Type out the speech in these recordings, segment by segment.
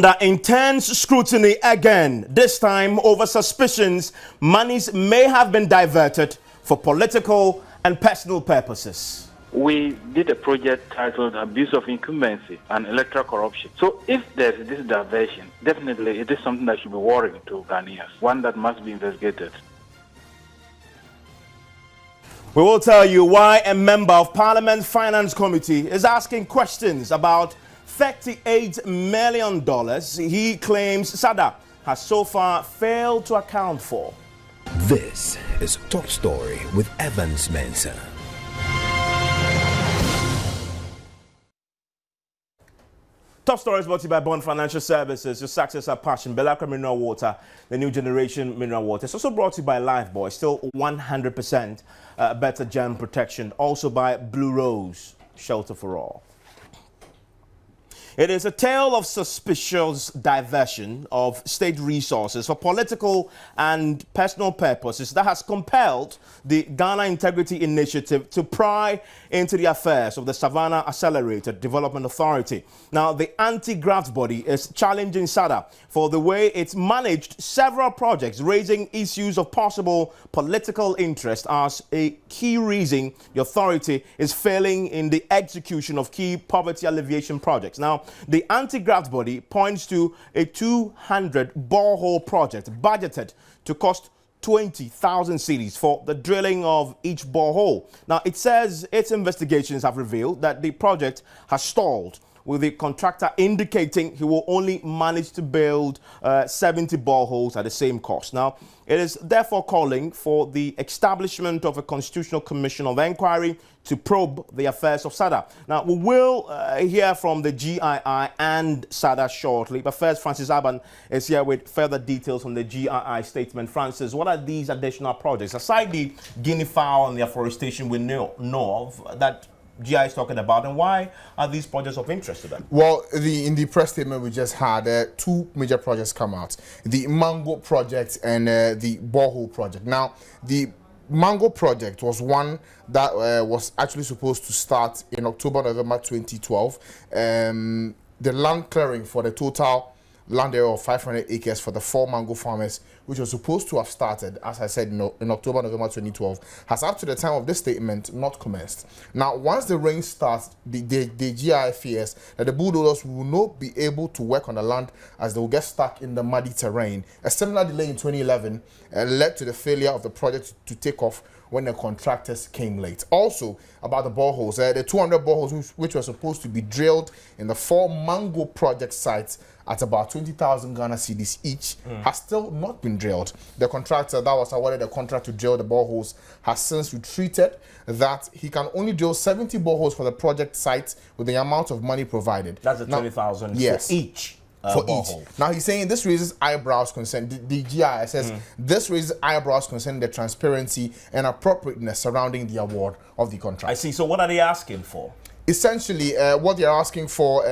under intense scrutiny again, this time over suspicions monies may have been diverted for political and personal purposes. We did a project titled Abuse of Incumbency and Electoral Corruption. So if there's this diversion, definitely it is something that should be worrying to Ghanaians, one that must be investigated. We will tell you why a member of Parliament's Finance Committee is asking questions about $38 million he claims SADA has so far failed to account for. This is Top Story with Evans Mensah. Top Story is brought to you by Bond Financial Services, your success are passion, Belacra Mineral Water, the new generation mineral water. It's also brought to you by Lifebuoy, still 100% better germ protection. Also by Blue Rose, shelter for all. It is a tale of suspicious diversion of state resources for political and personal purposes that has compelled the Ghana Integrity Initiative to pry into the affairs of the Savannah Accelerated Development Authority. Now, the anti-graft body is challenging SADA for the way it's managed several projects, raising issues of possible political interest as a key reason the authority is failing in the execution of key poverty alleviation projects. Now, the anti-graft body points to a 200 borehole project budgeted to cost 20,000 cedis for the drilling of each borehole. Now, it says its investigations have revealed that the project has stalled, with the contractor indicating he will only manage to build 70 boreholes at the same cost. Now, it is therefore calling for the establishment of a constitutional commission of inquiry to probe the affairs of SADA. Now, we will hear from the GII and SADA shortly, but first, Francis Aban is here with further details on the GII statement. Francis, what are these additional projects? Aside the guinea fowl and the afforestation we know of, that GI is talking about, and why are these projects of interest to them? Well, in the press statement we just had, two major projects come out: the Mango project and the borehole project. Now, the Mango project was one that was actually supposed to start in October-November 2012. The land clearing for the total land area of 500 acres for the 4 mango farmers, which was supposed to have started, as I said, in October-November 2012, has up to the time of this statement not commenced. Now, once the rain starts, the GI fears that the bulldozers will not be able to work on the land as they will get stuck in the muddy terrain. A similar delay in 2011 led to the failure of the project to take off when the contractors came late. Also, about the boreholes, the 200 boreholes which were supposed to be drilled in the 4 mango project sites at about 20,000 Ghana cedis each has still not been drilled. The contractor that was awarded the contract to drill the boreholes has since retreated that he can only drill 70 boreholes for the project sites with the amount of money provided. That's the 20,000 yes. for each. For each. Now, he's saying this raises eyebrows concerning the GI says this raises eyebrows concerning the transparency and appropriateness surrounding the award of the contract. I see. So what are they asking for? Essentially, what they're asking for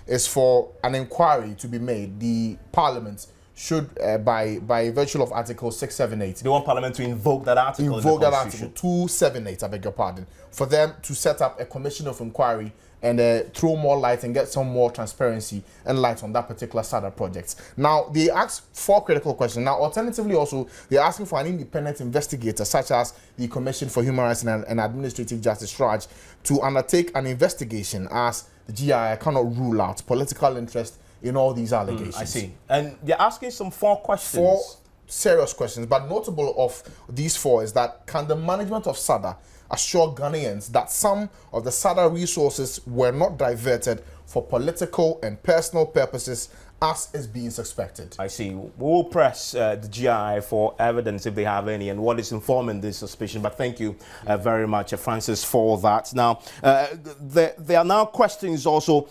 is for an inquiry to be made. The Parliament should, by virtue of Article 678, they want Parliament to invoke that article. Invoke that Article 278. I beg your pardon. For them to set up a commission of inquiry and throw more light and get some more transparency and light on that particular SADA project. Now, they ask 4 critical questions. Now, alternatively, also, they're asking for an independent investigator, such as the Commission for Human Rights and Administrative Justice, RAJ, to undertake an investigation, as the GI cannot rule out political interest in all these allegations. I see. And they're asking some 4 questions. 4 serious questions, but notable of these 4 is that, can the management of SADA assure Ghanaians that some of the SADA resources were not diverted for political and personal purposes as is being suspected? I see. We will press the GI for evidence if they have any and what is informing this suspicion. But thank you very much, Francis, for that. Now, there are now questions also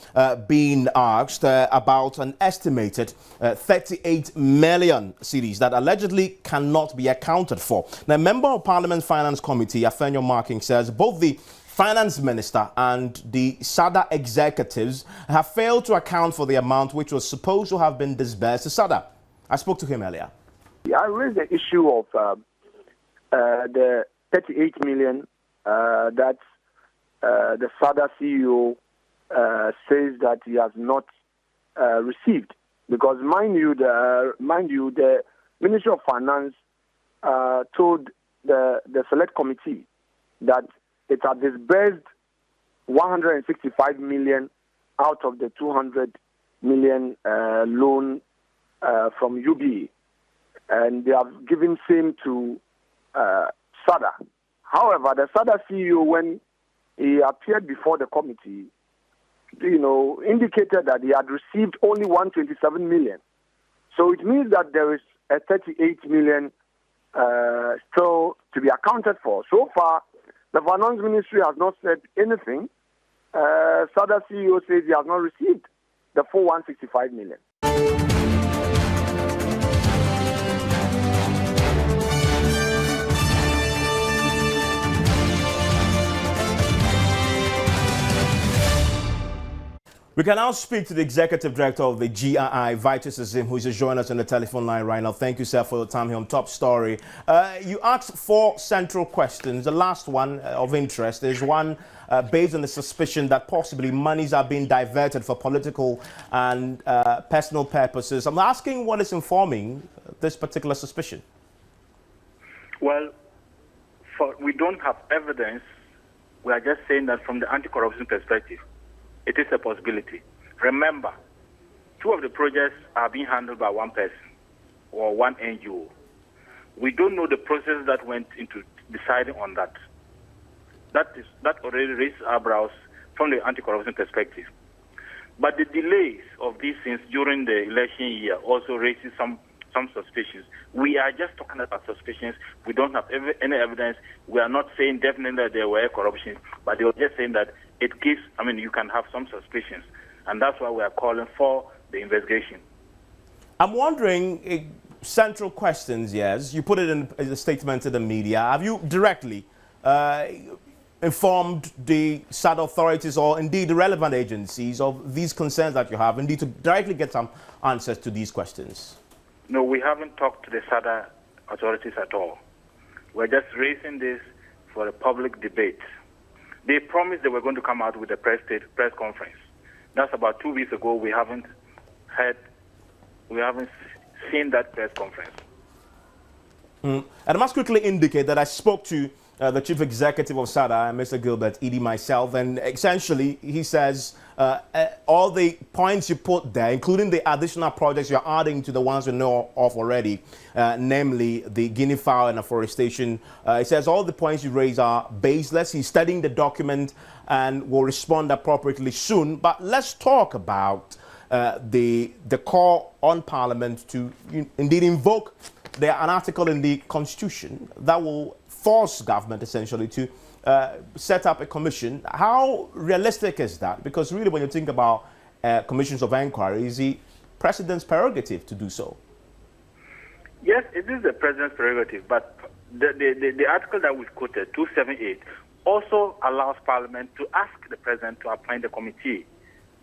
being asked about an estimated 38 million cedis that allegedly cannot be accounted for. Now, a member of Parliament's Finance Committee, Afenyo Marking, says both the Finance Minister and the SADA executives have failed to account for the amount which was supposed to have been disbursed to SADA. I spoke to him earlier. I raised the issue of the 38 million that the SADA CEO says that he has not received. Because mind you, the Ministry of Finance told the select committee that it had disbursed 165 million out of the 200 million loan from UBA, and they have given same to SADA. However, the SADA CEO, when he appeared before the committee, indicated that he had received only 127 million. So it means that there is a 38 million still to be accounted for. So far, the Finance Ministry has not said anything. SADA CEO says he has not received the full 165 million. We can now speak to the Executive Director of the GII, Vitus Azeem, who is just joining us on the telephone line right now. Thank you, sir, for your time here on Top Story. You asked 4 central questions. The last one of interest is one based on the suspicion that possibly monies are being diverted for political and personal purposes. I'm asking what is informing this particular suspicion. Well, we don't have evidence. We are just saying that from the anti-corruption perspective, it is a possibility. Remember, 2 of the projects are being handled by one person or one NGO. We don't know the process that went into deciding on that. That already raised eyebrows from the anti-corruption perspective. But the delays of these things during the election year also raises some suspicions. We are just talking about suspicions. We don't have any evidence. We are not saying definitely that there were corruption, but they were just saying that it gives, you can have some suspicions. And that's why we are calling for the investigation. I'm wondering, central questions, yes. You put it in a statement to the media. Have you directly informed the SADA authorities or indeed the relevant agencies of these concerns that you have, indeed to directly get some answers to these questions? No, we haven't talked to the SADA authorities at all. We're just raising this for a public debate. They promised they were going to come out with a press conference. That's about 2 weeks ago. We haven't seen that press conference. And I must quickly indicate that I spoke to the chief executive of SADA, Mr. Gilbert Edie, myself, and essentially he says all the points you put there, including the additional projects you're adding to the ones we know of already, namely the guinea fowl and afforestation. He says all the points you raise are baseless. He's studying the document and will respond appropriately soon. But let's talk about the call on Parliament to indeed invoke an article in the Constitution that will force government essentially to set up a commission. How realistic is that? Because really when you think about commissions of inquiry, is the President's prerogative to do so? Yes, it is the President's prerogative, but the article that we've quoted, 278, also allows Parliament to ask the President to appoint a committee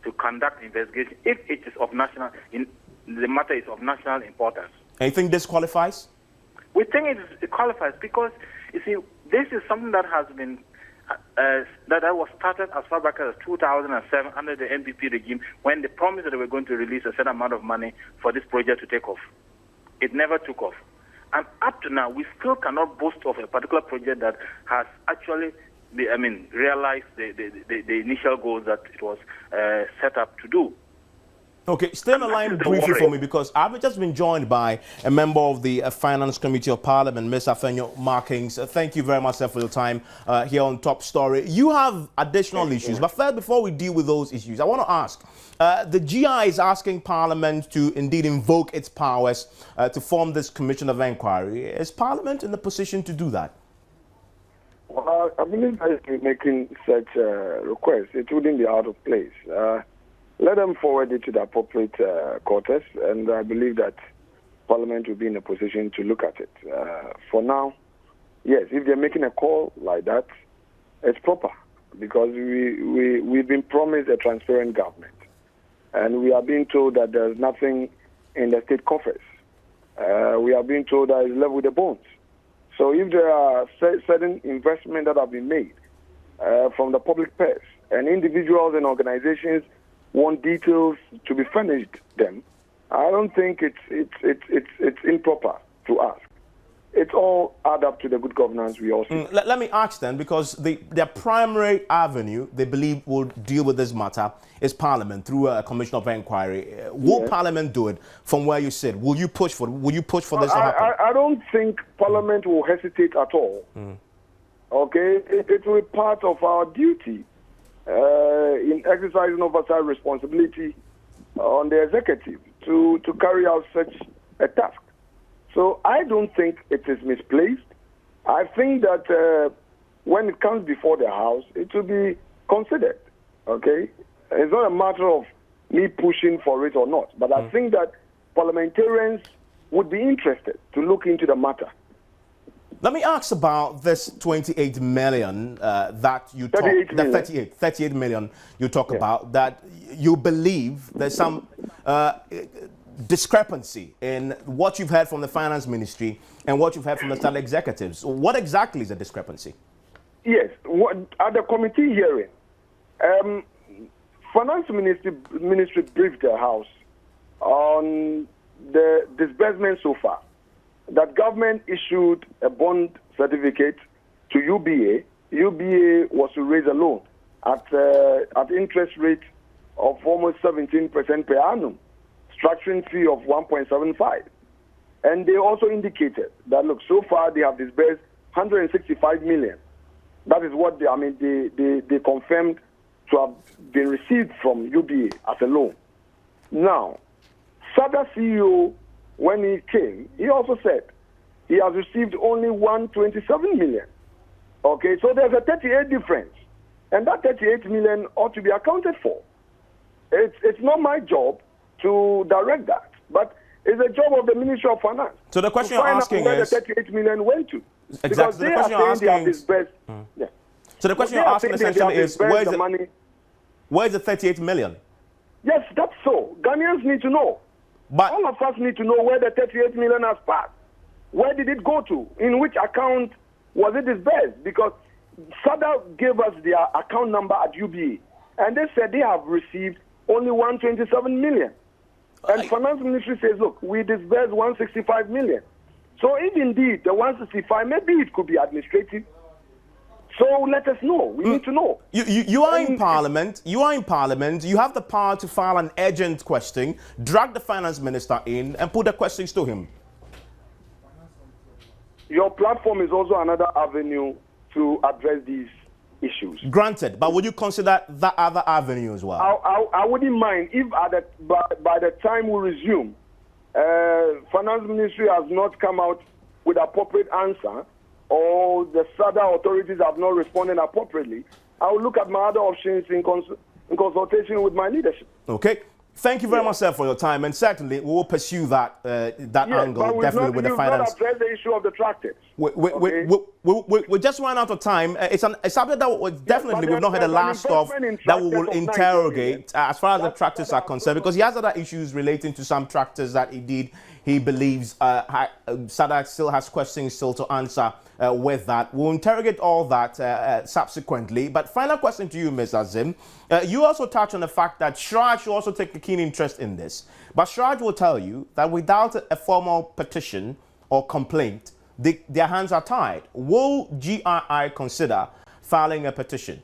to conduct investigation if it is of the matter is of national importance. And you think this qualifies? We think it qualifies because, you see, this is something that has been that was started as far back as 2007 under the NPP regime when they promised that they were going to release a certain amount of money for this project to take off. It never took off. And up to now, we still cannot boast of a particular project that has actually realized the initial goals that it was set up to do. Okay, stay on the line briefly for me because I've just been joined by a member of the Finance Committee of Parliament, Ms. Afenyo Markings. Thank you very much, sir, for your time here on Top Story. You have additional issues, but first, before we deal with those issues, I want to ask, the GI is asking Parliament to indeed invoke its powers to form this Commission of Inquiry. Is Parliament in the position to do that? Well, I believe that making such a request, it wouldn't be out of place. Let them forward it to the appropriate quarters, and I believe that Parliament will be in a position to look at it. For now, yes, if they're making a call like that, it's proper, because we've been promised a transparent government, and we are being told that there's nothing in the state coffers. We are being told that it's left with the bones. So if there are certain investments that have been made from the public purse, and individuals and organizations want details to be furnished them, I don't think it's improper to ask. It's all add up to the good governance we all see. Let me ask then, because their primary avenue, they believe, will deal with this matter is Parliament through a commission of inquiry. Will Parliament do it from where you sit? Will you push for it? Will you push for this to happen? I don't think Parliament will hesitate at all. Okay? It will be part of our duty in exercising oversight responsibility on the executive to carry out such a task. So I don't think it is misplaced. I think that when it comes before the House, it will be considered, okay? It's not a matter of me pushing for it or not, but I think that parliamentarians would be interested to look into the matter. Let me ask about this 28 million that you talk, 38 million you talk about, that you believe there's some discrepancy in what you've heard from the finance ministry and what you've heard from the SADA executives. What exactly is the discrepancy? Yes, at the committee hearing, finance ministry briefed the House on the disbursement so far. That government issued a bond certificate to UBA. UBA was to raise a loan at interest rate of almost 17% per annum, structuring fee of 1.75. And they also indicated that, look, so far they have disbursed 165 million. That is what they confirmed to have been received from UBA as a loan. Now, SADA CEO, when he came, he also said he has received only 127 million. Okay, so there's a 38 difference. And that 38 million ought to be accounted for. It's not my job to direct that, but it's a job of the Ministry of Finance. So the question you're asking where is... the 38 million went to. Exactly. Because So the question you're asking is... So the question you're asking essentially is, where is the 38 million? Yes, that's so. Ghanaians need to know. But all of us need to know where the 38 million has passed. Where did it go to? In which account was it disbursed? Because SADA gave us their account number at UBA, and they said they have received only 127 million. And Finance Ministry says, look, we disbursed 165 million. So if indeed the 165, maybe it could be administrative. So let us know. We need to know. You are in Parliament. You are in Parliament. You have the power to file an urgent question, drag the finance minister in, and put the questions to him. Your platform is also another avenue to address these issues. Granted, but would you consider that other avenue as well? I wouldn't mind if by the time we resume, Finance Ministry has not come out with appropriate answer, or the SADA authorities have not responded appropriately. I will look at my other options in consultation with my leadership. Okay. Thank you very much, sir, for your time, and certainly we will pursue that angle definitely with the finance. Not address the issue of the tractors. We just ran out of time. It's a subject that definitely we've not had the last of that we will interrogate as far as the tractors are concerned, because he has other issues relating to some tractors that indeed he believes SADA still has questions still to answer with that. We'll interrogate all that subsequently. But final question to you, Ms. Azeem. You also touch on the fact that Shraj should also take a keen interest in this. But Shraj will tell you that without a formal petition or complaint, their hands are tied. Will GRI consider filing a petition?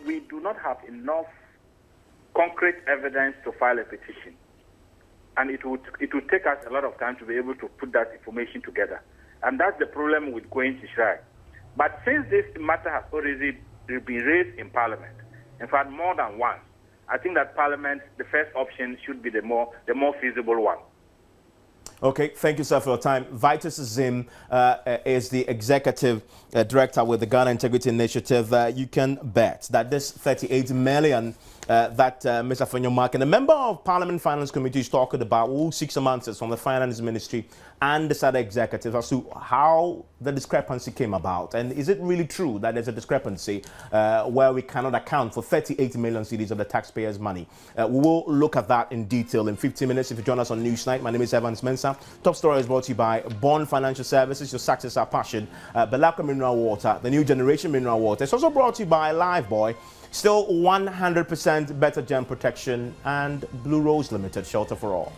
We do not have enough concrete evidence to file a petition. And it would take us a lot of time to be able to put that information together. And that's the problem with going to Shrine. But since this matter has already been raised in Parliament, in fact more than once, I think that Parliament, the first option should be the more feasible one. Okay, thank you, sir, for your time. Vitus Azeem is the executive director with the Ghana Integrity Initiative. You can bet that this 38 million that Mr. Afenyo and a member of Parliament Finance Committee is talking about will seek some answers from the Finance Ministry and the SADA executives as to how the discrepancy came about. And is it really true that there's a discrepancy where we cannot account for 38 million cedis of the taxpayers' money? We will look at that in detail in 15 minutes. If you join us on Newsnight, my name is Evans Mensah. Top Story is brought to you by Bond Financial Services, your success, our passion. Belacqua Mineral Water, the new generation mineral water. It's also brought to you by Lifebuoy. Still 100% better germ protection and Blue Rose Limited, shelter for all.